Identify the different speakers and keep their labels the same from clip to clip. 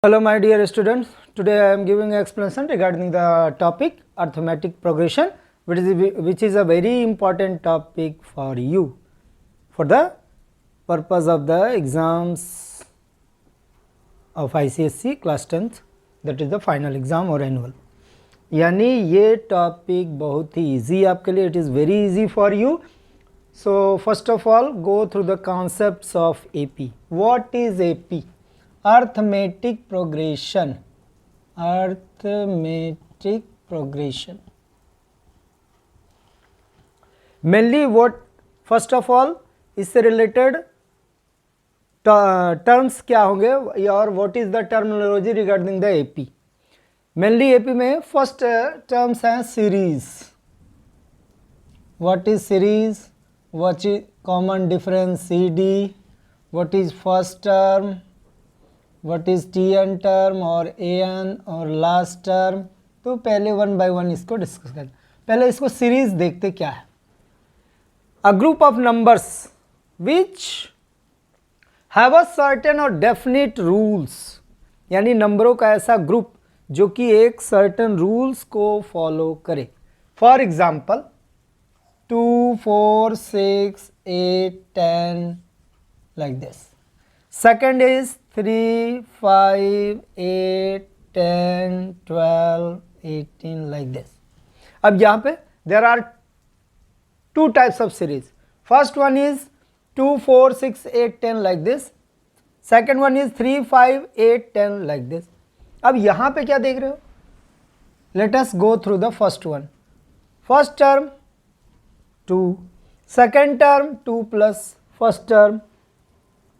Speaker 1: Hello my dear students, today I am giving explanation regarding the topic arithmetic progression, which is a very important topic for you for the purpose of the exams of ICSE class 10th, that is the final exam or annual. यानी ये topic बहुत ही easy आपके लिए, it is very easy for you. So first of all go through the concepts of AP. What is AP? arithmetic progression. Arithmetic progression mainly what, first of all इससे related terms क्या होंगे और what is the terminology regarding the AP. Mainly AP में first terms हैं series. What is series? What is common difference CD? What is first term? What is TN term और AN और last term? तो पहले one by one इसको discuss करते. पहले इसको सीरीज देखते क्या है. A group of numbers which have a certain और डेफिनिट रूल्स, यानी नंबरों का ऐसा ग्रुप जो कि एक सर्टेन रूल्स को फॉलो करे. For example 2, 4, 6, 8, 10 like this. Second is 3, 5, 8, 10, 12, 18 like this. अब यहाँ पे there are two types of series. First one is 2, 4, 6, 8, 10 like this. Second one is 3, 5, 8, 10 like this. अब यहाँ पे क्या देख रहे हो? Let us go through the first one. First term 2, second term 2 plus first term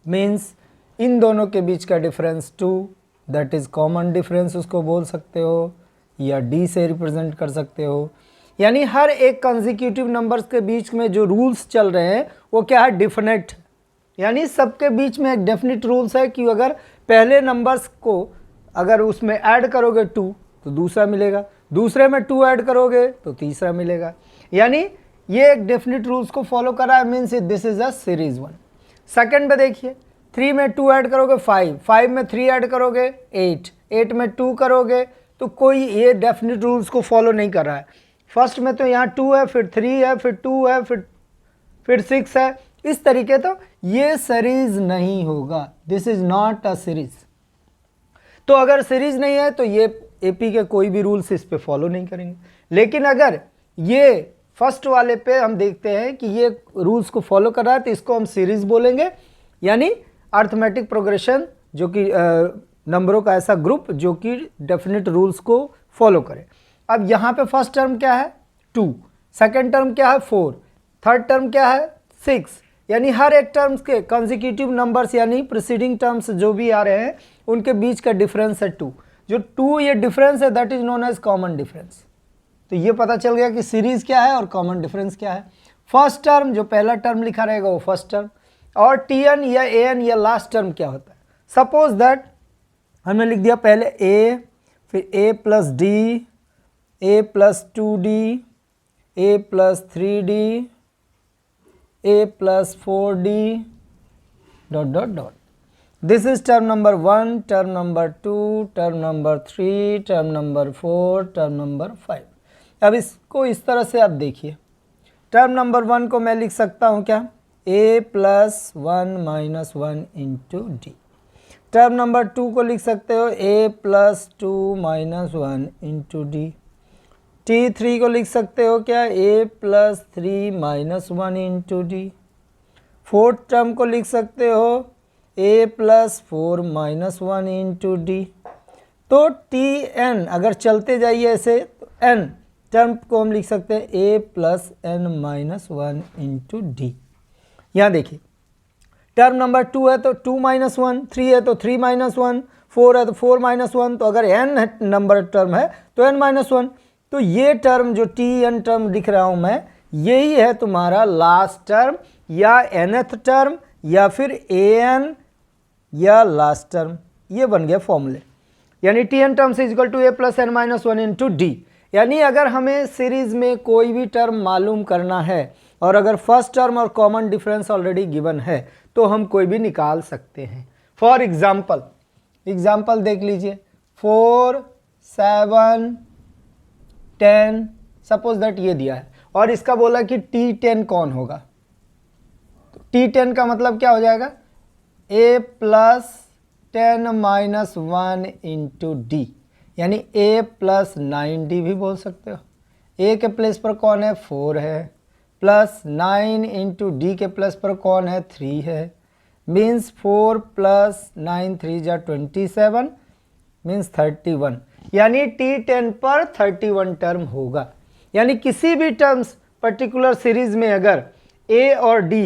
Speaker 1: means इन दोनों के बीच का difference 2, that is common difference उसको बोल सकते हो या D से रिप्रेजेंट कर सकते हो. यानी हर एक कंसेक्यूटिव नंबर्स के बीच में जो रूल्स चल रहे हैं वो क्या है? डिफिनेट. यानी सबके बीच में एक डेफिनेट रूल्स है कि अगर पहले नंबर्स को अगर उसमें ऐड करोगे 2 तो दूसरा मिलेगा, दूसरे में 2 ऐड करोगे तो तीसरा मिलेगा. यानी ये एक डेफिनेट रूल्स को फॉलो कर रहा है, means this is a series one. Second पे देखिए 3 में 2 ऐड करोगे 5, 5 में 3 ऐड करोगे 8, 8 में 2 करोगे तो कोई ये डेफिनेट रूल्स को फॉलो नहीं कर रहा है. फर्स्ट में तो यहाँ 2 है, फिर 3 है, फिर 2 है, फिर 6 है. इस तरीके तो ये सीरीज नहीं होगा. This is not a series. तो अगर सीरीज नहीं है तो ये AP के कोई भी रूल्स इस पे फॉलो नहीं करेंगे. लेकिन अगर ये फर्स्ट वाले पे हम देखते हैं कि ये रूल्स को फॉलो कर रहा है तो इसको हम सीरीज बोलेंगे. यानी अर्थमेटिक प्रोग्रेशन जो कि नंबरों का ऐसा ग्रुप जो कि डेफिनेट रूल्स को फॉलो करे. अब यहाँ पे फर्स्ट टर्म क्या है? 2, सेकेंड टर्म क्या है? 4, थर्ड टर्म क्या है? 6. यानी हर एक टर्म्स के कंसेक्यूटिव नंबर्स यानी प्रीसीडिंग टर्म्स जो भी आ रहे हैं उनके बीच का डिफरेंस है 2. जो 2 ये डिफरेंस है that is known as common difference. तो ये पता चल गया कि सीरीज क्या है और कॉमन डिफरेंस क्या है. फर्स्ट टर्म जो पहला टर्म लिखा रहेगा वो फर्स्ट टर्म, और TN या AN या लास्ट टर्म क्या होता है. सपोज दैट हमने लिख दिया पहले A, फिर A plus D, A plus 2D, A plus 3D, A plus 4D dot dot dot. This is term number 1, term number 2, term number 3, term number 4, term number 5. अब इसको इस तरह से आप देखिए. टर्म नंबर 1 को मैं लिख सकता हूँ क्या? A plus 1 minus 1 into D. Term number 2 को लिख सकते हो A plus 2 minus 1 into D. T3 को लिख सकते हो क्या? A plus 3 minus 1 into D. Fourth term को लिख सकते हो A plus 4 minus 1 into D. तो TN अगर चलते जाइए ऐसे तो N टर्म को हम लिख सकते हैं A plus N minus 1 into D. यहाँ देखिए टर्म नंबर 2 है तो 2 माइनस 1, 3 है तो 3 माइनस 1, 4 है तो 4 माइनस 1. तो अगर n नंबर टर्म है तो n माइनस 1. तो ये टर्म जो TN टर्म लिख रहा हूँ मैं, यही है तुम्हारा लास्ट टर्म या nth टर्म या फिर AN या लास्ट टर्म. ये बन गया फॉर्मूले. यानी TN terms is equal to A plus N minus 1 into D. यानी अगर हमें सीरीज में कोई भी टर्म मालूम करना है और अगर फर्स्ट टर्म और कॉमन डिफरेंस ऑलरेडी गिवन है तो हम कोई भी निकाल सकते हैं. फॉर एग्जाम्पल एग्जाम्पल देख लीजिए 4 7 10, सपोज दैट ये दिया है और इसका बोला कि T10 कौन होगा। तो T10 का मतलब क्या हो जाएगा, A plus 10 minus 1 into D, यानी A प्लस 9D भी बोल सकते हो। A के प्लेस पर कौन है, 4 है, प्लस 9 इंटू डी के प्लेस पर कौन है, 3 है, मीन्स 4 प्लस 9 3 जा 27 मीन्स 31, यानी T10 पर 31 टर्म होगा। यानी किसी भी टर्म्स पर्टिकुलर सीरीज में अगर A और D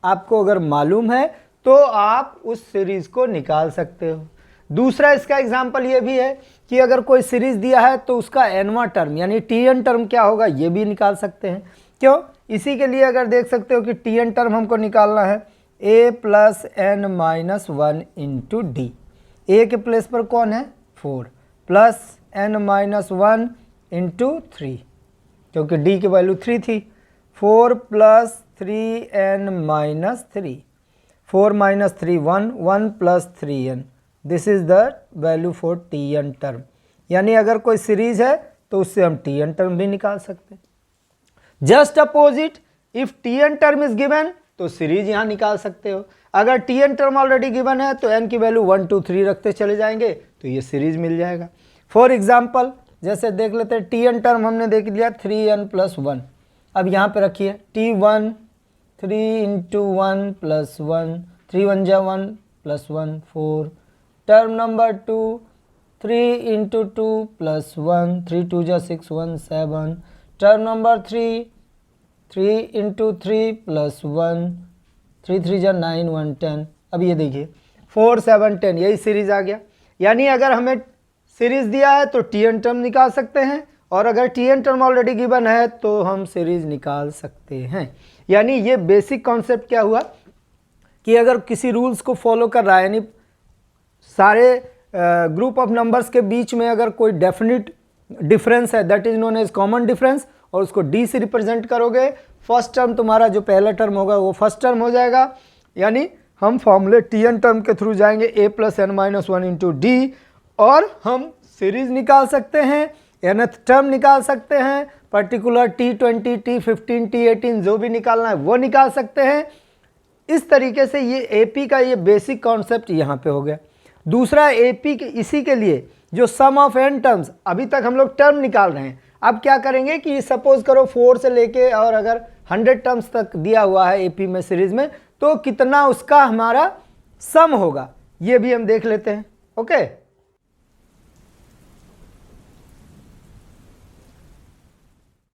Speaker 1: आपको अगर मालूम है तो आप उस सीरीज को निकाल सकते हो। दूसरा इसका एग्जाम्पल ये भी है कि अगर कोई सीरीज दिया है तो उसका nवां टर्म यानी Tn टर्म क्या होगा ये भी निकाल सकते हैं। क्यों, इसी के लिए अगर देख सकते हो कि Tn टर्म हमको निकालना है A plus n minus 1 into D. A के प्लेस पर कौन है, 4, प्लस n माइनस 1 इंटू 3, क्योंकि d की वैल्यू 3 थी, 4 plus 3n minus 3, 4 minus 3 1, 1 plus 3n, this is the value for Tn term. यानी अगर कोई सीरीज है तो उससे हम Tn टर्म भी निकाल सकते हैं। Just opposite, if Tn term is given तो सीरीज यहाँ निकाल सकते हो। अगर Tn टर्म ऑलरेडी गिवन है तो n की वैल्यू 1 2 3 रखते चले जाएंगे तो ये सीरीज मिल जाएगा। फॉर एग्जाम्पल जैसे देख लेते हैं, Tn टर्म हमने देख लिया 3n प्लस 1, अब यहाँ पे रखिए T1 3 इंटू 1 प्लस 1, 3 1 जा 1 plus 1 4, term number 2 3 into 2 plus 1, 3 2 जा 6 1 7, टर्म नंबर 3 3 इंटू 3 प्लस 1, 3 3 जा 9 1 10। अब ये देखिए 4 7 10, यही सीरीज आ गया। यानी अगर हमें सीरीज दिया है तो Tn टर्म निकाल सकते हैं, और अगर Tn टर्म ऑलरेडी गिवन है तो हम सीरीज निकाल सकते हैं। यानी ये बेसिक कॉन्सेप्ट क्या हुआ कि अगर किसी रूल्स को फॉलो कर रहा है, यानी सारे ग्रुप ऑफ नंबर्स के बीच में अगर कोई डेफिनिट डिफरेंस है, that is known as common difference, और उसको D से रिप्रेजेंट करोगे, फर्स्ट टर्म तुम्हारा जो पहला टर्म होगा वो फर्स्ट टर्म हो जाएगा। यानी हम फॉर्मूले Tn टर्म के थ्रू जाएंगे A plus n minus 1 into D, और हम सीरीज निकाल सकते हैं, nth टर्म निकाल सकते हैं, पर्टिकुलर T20 T15 T18 जो भी निकालना है वो निकाल सकते हैं। इस तरीके से ये AP का ये बेसिक कॉन्सेप्ट यहाँ पे हो गया। दूसरा AP के इसी के लिए जो सम ऑफ n टर्म्स, अभी तक हम लोग टर्म निकाल रहे हैं, अब क्या करेंगे कि सपोज करो 4 से लेके और अगर 100 टर्म्स तक दिया हुआ है AP में सीरीज में, तो कितना उसका हमारा सम होगा ये भी हम देख लेते हैं। ओके।